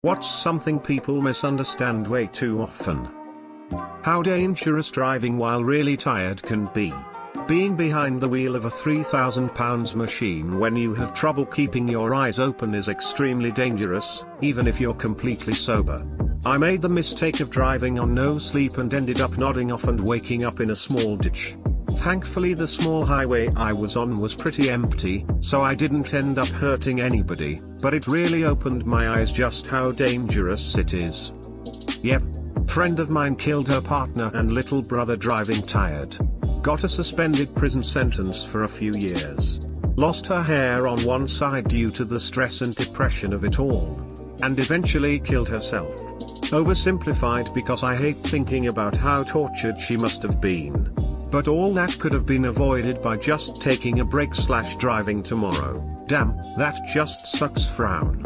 What's something people misunderstand way too often? How dangerous driving while really tired can be. Being behind the wheel of a 3,000 pounds machine when you have trouble keeping your eyes open is extremely dangerous, even if you're completely sober. I made the mistake of driving on no sleep and ended up nodding off and waking up in a small ditch. Thankfully the small highway I was on was pretty empty, so I didn't end up hurting anybody, but it really opened my eyes just how dangerous it is. Yep. Friend of mine killed her partner and little brother driving tired. Got a suspended prison sentence for a few years. Lost her hair on one side due to the stress and depression of it all. And eventually killed herself. Oversimplified because I hate thinking about how tortured she must have been. But all that could have been avoided by just taking a break/driving tomorrow. Damn, that just sucks. Frown.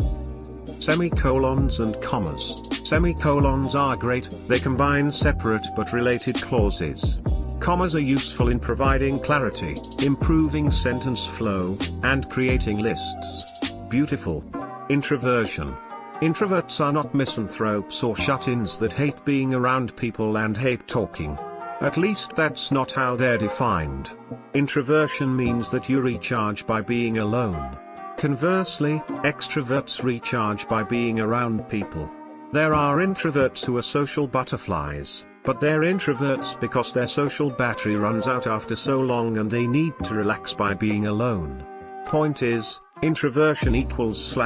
Semicolons and commas. Semicolons are great, they combine separate but related clauses. Commas are useful in providing clarity, improving sentence flow, and creating lists. Beautiful. Introversion. Introverts are not misanthropes or shut-ins that hate being around people and hate talking. At least that's not how they're defined. Introversion means that you recharge by being alone. Conversely, extroverts recharge by being around people. There are introverts who are social butterflies, but they're introverts because their social battery runs out after so long and they need to relax by being alone. Point is, introversion equals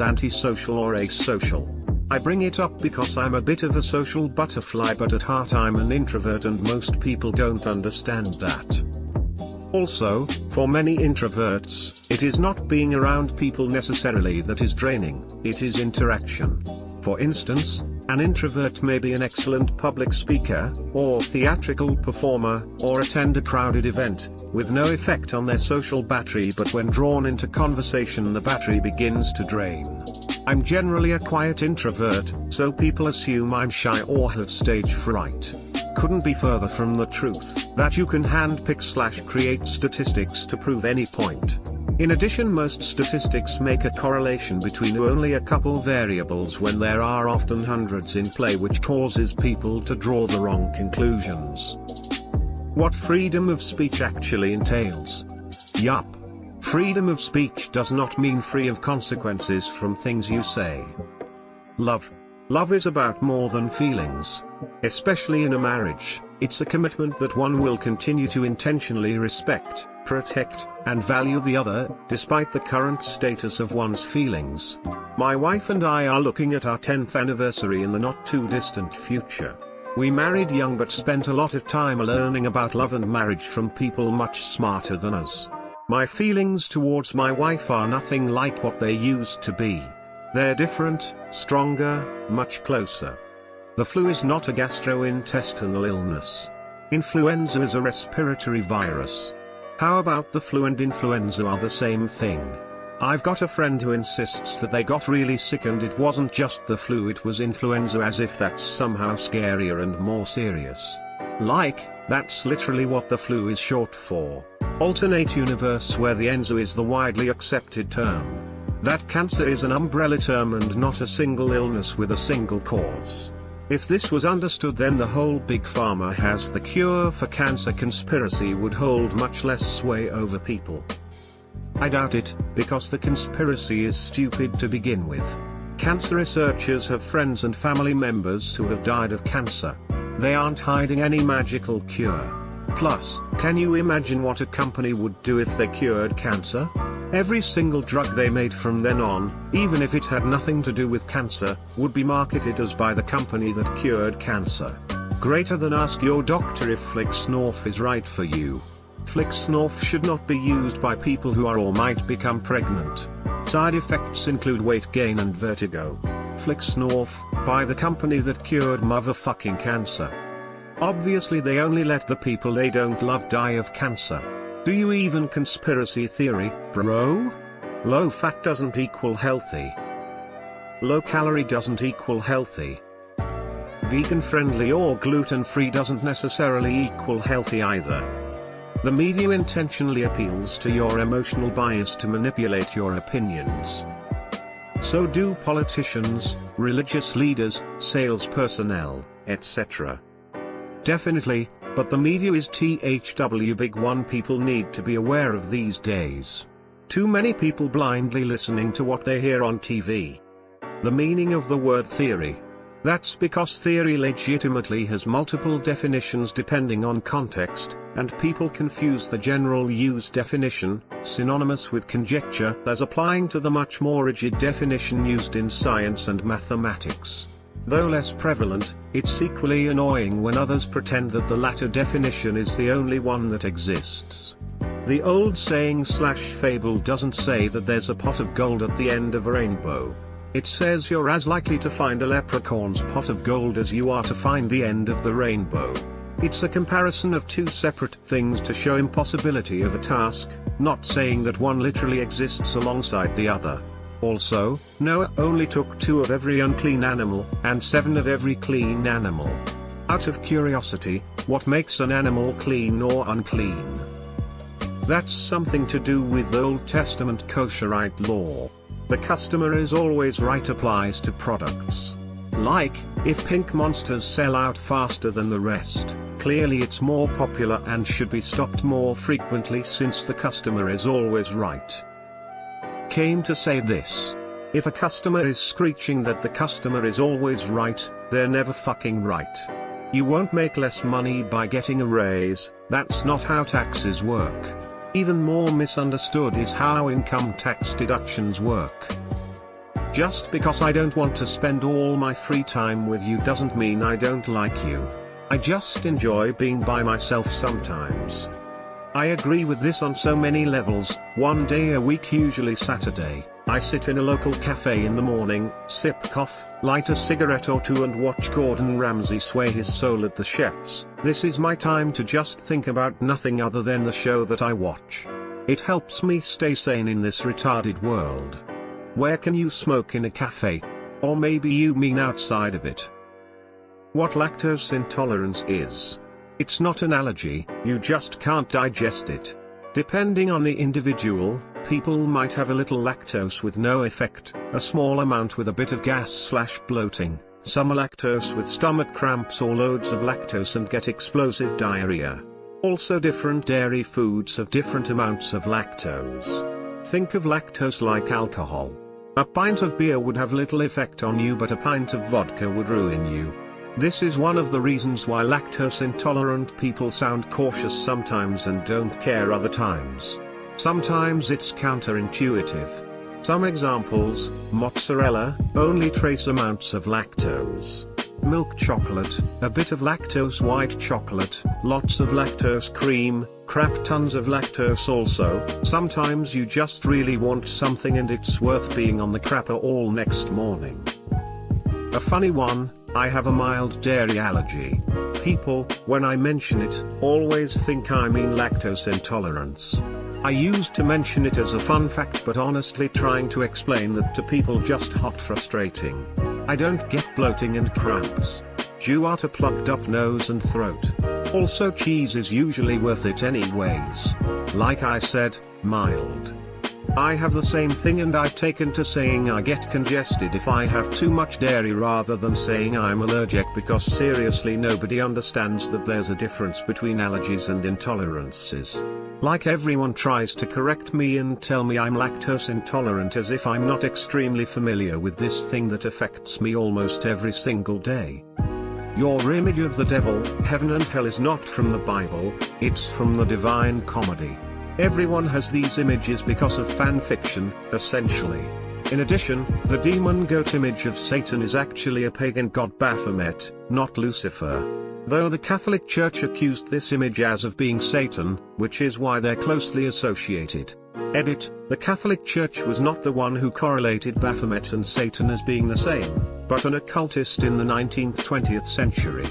antisocial or asocial. I bring it up because I'm a bit of a social butterfly, but at heart I'm an introvert and most people don't understand that. Also, for many introverts, it is not being around people necessarily that is draining, it is interaction. For instance, an introvert may be an excellent public speaker, or theatrical performer, or attend a crowded event, with no effect on their social battery, but when drawn into conversation the battery begins to drain. I'm generally a quiet introvert, so people assume I'm shy or have stage fright. Couldn't be further from the truth, that you can handpick/create statistics to prove any point. In addition, most statistics make a correlation between only a couple variables when there are often hundreds in play, which causes people to draw the wrong conclusions. What freedom of speech actually entails? Yup. Freedom of speech does not mean free of consequences from things you say. Love. Love is about more than feelings. Especially in a marriage, it's a commitment that one will continue to intentionally respect, protect, and value the other, despite the current status of one's feelings. My wife and I are looking at our 10th anniversary in the not too distant future. We married young but spent a lot of time learning about love and marriage from people much smarter than us. My feelings towards my wife are nothing like what they used to be. They're different, stronger, much closer. The flu is not a gastrointestinal illness. Influenza is a respiratory virus. How about the flu and influenza are the same thing? I've got a friend who insists that they got really sick and it wasn't just the flu, it was influenza, as if that's somehow scarier and more serious. Like, that's literally what the flu is short for. Alternate universe where the enzo is the widely accepted term. That cancer is an umbrella term and not a single illness with a single cause. If this was understood, then the whole big pharma has the cure for cancer conspiracy would hold much less sway over people. I doubt it, because the conspiracy is stupid to begin with. Cancer researchers have friends and family members who have died of cancer. They aren't hiding any magical cure. Plus, can you imagine what a company would do if they cured cancer? Every single drug they made from then on, even if it had nothing to do with cancer, would be marketed as by the company that cured cancer. Greater than ask your doctor if Flixnorf is right for you. Flixnorf should not be used by people who are or might become pregnant. Side effects include weight gain and vertigo. Flixnorf, by the company that cured motherfucking cancer. Obviously they only let the people they don't love die of cancer. Do you even conspiracy theory, bro? Low fat doesn't equal healthy. Low calorie doesn't equal healthy. Vegan friendly or gluten free doesn't necessarily equal healthy either. The media intentionally appeals to your emotional bias to manipulate your opinions. So do politicians, religious leaders, sales personnel, etc. Definitely, but the media is the big one people need to be aware of these days. Too many people blindly listening to what they hear on TV. The meaning of the word theory. That's because theory legitimately has multiple definitions depending on context, and people confuse the general use definition, synonymous with conjecture, as applying to the much more rigid definition used in science and mathematics. Though less prevalent, it's equally annoying when others pretend that the latter definition is the only one that exists. The old saying/fable doesn't say that there's a pot of gold at the end of a rainbow. It says you're as likely to find a leprechaun's pot of gold as you are to find the end of the rainbow. It's a comparison of two separate things to show impossibility of a task, not saying that one literally exists alongside the other. Also, Noah only took 2 of every unclean animal, and 7 of every clean animal. Out of curiosity, what makes an animal clean or unclean? That's something to do with the Old Testament kosherite law. The customer is always right applies to products. Like, if pink monsters sell out faster than the rest, clearly it's more popular and should be stocked more frequently since the customer is always right. Came to say this. If a customer is screeching that the customer is always right, they're never fucking right. You won't make less money by getting a raise, that's not how taxes work. Even more misunderstood is how income tax deductions work. Just because I don't want to spend all my free time with you doesn't mean I don't like you. I just enjoy being by myself sometimes. I agree with this on so many levels. One day a week, usually Saturday, I sit in a local cafe in the morning, sip coffee, light a cigarette or two and watch Gordon Ramsay sway his soul at the chefs. This is my time to just think about nothing other than the show that I watch. It helps me stay sane in this retarded world. Where can you smoke in a cafe? Or maybe you mean outside of it. What lactose intolerance is. It's not an allergy, you just can't digest it. Depending on the individual, people might have a little lactose with no effect, a small amount with a bit of gas/bloating, some lactose with stomach cramps or loads of lactose and get explosive diarrhea. Also, different dairy foods have different amounts of lactose. Think of lactose like alcohol. A pint of beer would have little effect on you, but a pint of vodka would ruin you. This is one of the reasons why lactose intolerant people sound cautious sometimes and don't care other times. Sometimes it's counterintuitive. Some examples: mozzarella, only trace amounts of lactose. Milk chocolate, a bit of lactose. White chocolate, lots of lactose. Cream, crap tons of lactose also. Sometimes you just really want something and it's worth being on the crapper all next morning. A funny one, I have a mild dairy allergy. People, when I mention it, always think I mean lactose intolerance. I used to mention it as a fun fact, but honestly trying to explain that to people just hot frustrating. I don't get bloating and cramps. Due out a plugged up nose and throat. Also, cheese is usually worth it anyways. Like I said, mild. I have the same thing, and I've taken to saying I get congested if I have too much dairy rather than saying I'm allergic, because seriously nobody understands that there's a difference between allergies and intolerances. Like everyone tries to correct me and tell me I'm lactose intolerant as if I'm not extremely familiar with this thing that affects me almost every single day. Your image of the devil, heaven and hell is not from the Bible, it's from the Divine Comedy. Everyone has these images because of fan fiction, essentially. In addition, the demon goat image of Satan is actually a pagan god Baphomet, not Lucifer. Though the Catholic Church accused this image as of being Satan, which is why they're closely associated. Edit, the Catholic Church was not the one who correlated Baphomet and Satan as being the same, but an occultist in the 19th-20th century.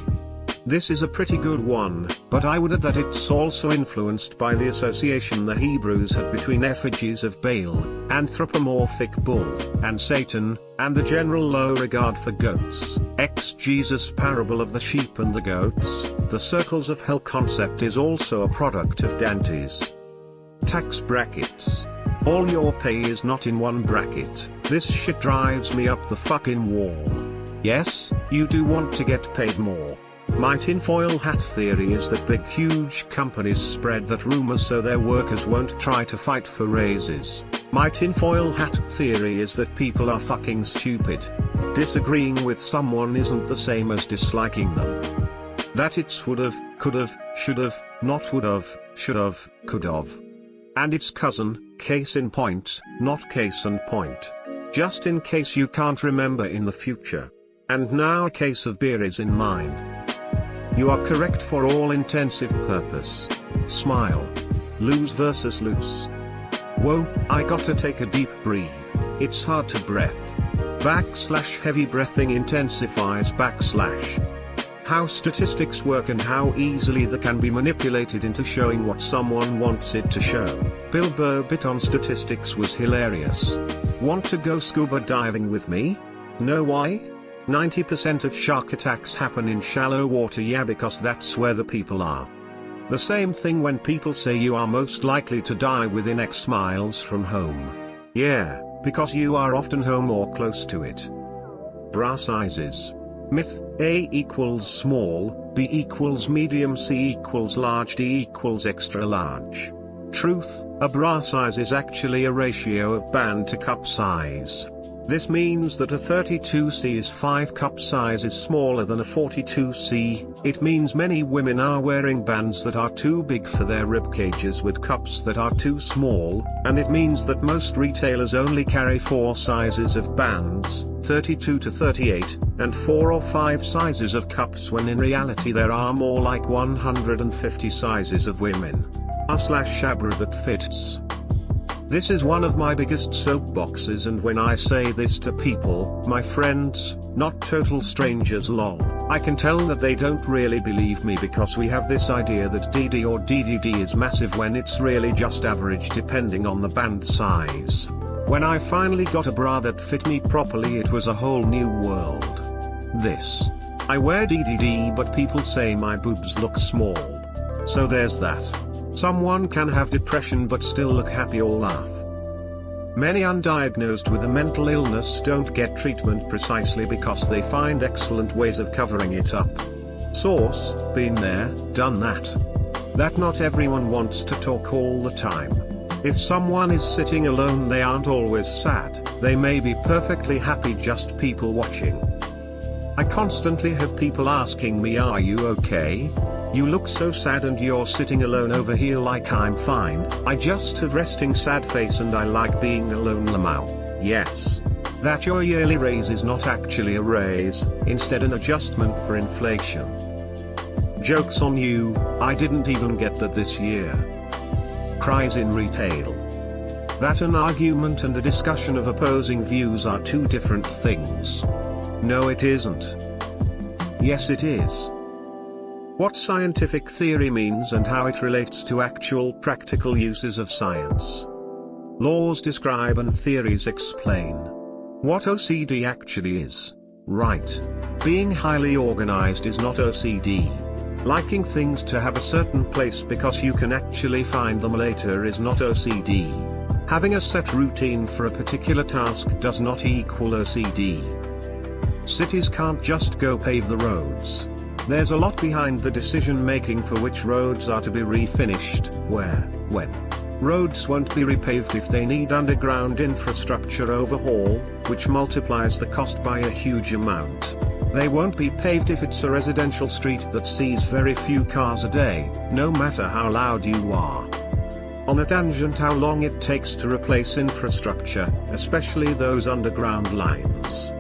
This is a pretty good one, but I would add that it's also influenced by the association the Hebrews had between effigies of Baal, anthropomorphic bull, and Satan, and the general low regard for goats. Jesus' parable of the sheep and the goats. The circles of hell concept is also a product of Dante's tax brackets. All your pay is not in one bracket. This shit drives me up the fucking wall. Yes, you do want to get paid more. My tinfoil hat theory is that big huge companies spread that rumor so their workers won't try to fight for raises. My tinfoil hat theory is that people are fucking stupid. Disagreeing with someone isn't the same as disliking them. That it's would've, could've, should've, not would've, should've, could've. And its cousin, case in point, not case and point. Just in case you can't remember in the future. And now a case of beer is in mind. You are correct for all intensive purpose. Smile. Lose versus loose. Whoa, I gotta take a deep breathe. It's hard to breath. Heavy breathing intensifies how statistics work and how easily they can be manipulated into showing what someone wants it to show. Bill Burr bit on statistics was hilarious. Want to go scuba diving with me? Know why? 90% of shark attacks happen in shallow water. Yeah, because that's where the people are. The same thing when people say you are most likely to die within X miles from home. Yeah, because you are often home or close to it. Bra sizes. Myth: A equals small, B equals medium, C equals large, D equals extra large. Truth: a bra size is actually a ratio of band to cup size. This means that a 32C is 5 cup sizes smaller than a 42C. It means many women are wearing bands that are too big for their rib cages with cups that are too small, and it means that most retailers only carry 4 sizes of bands, 32 to 38, and 4 or 5 sizes of cups when in reality there are more like 150 sizes of women. R/Shabra that fits. This is one of my biggest soapboxes, and when I say this to people, my friends, not total strangers lol, I can tell that they don't really believe me because we have this idea that DD or DDD is massive when it's really just average depending on the band size. When I finally got a bra that fit me properly, it was a whole new world. I wear DDD but people say my boobs look small. So there's that. Someone can have depression but still look happy or laugh. Many undiagnosed with a mental illness don't get treatment precisely because they find excellent ways of covering it up. Source: been there, done that. That not everyone wants to talk all the time. If someone is sitting alone, they aren't always sad, they may be perfectly happy, just people watching. I constantly have people asking me, are you okay? You look so sad and you're sitting alone over here. Like, I'm fine, I just have resting sad face and I like being alone. Lamau. Yes. That your yearly raise is not actually a raise, instead an adjustment for inflation. Joke's on you, I didn't even get that this year. Cries in retail. That an argument and a discussion of opposing views are two different things. No, it isn't. Yes, it is. What scientific theory means and how it relates to actual practical uses of science. Laws describe and theories explain. What OCD actually is. Right. Being highly organized is not OCD. Liking things to have a certain place because you can actually find them later is not OCD. Having a set routine for a particular task does not equal OCD. Cities can't just go pave the roads. There's a lot behind the decision making for which roads are to be refinished, where, when. Roads won't be repaved if they need underground infrastructure overhaul, which multiplies the cost by a huge amount. They won't be paved if it's a residential street that sees very few cars a day, no matter how loud you are. On a tangent, how long it takes to replace infrastructure, especially those underground lines.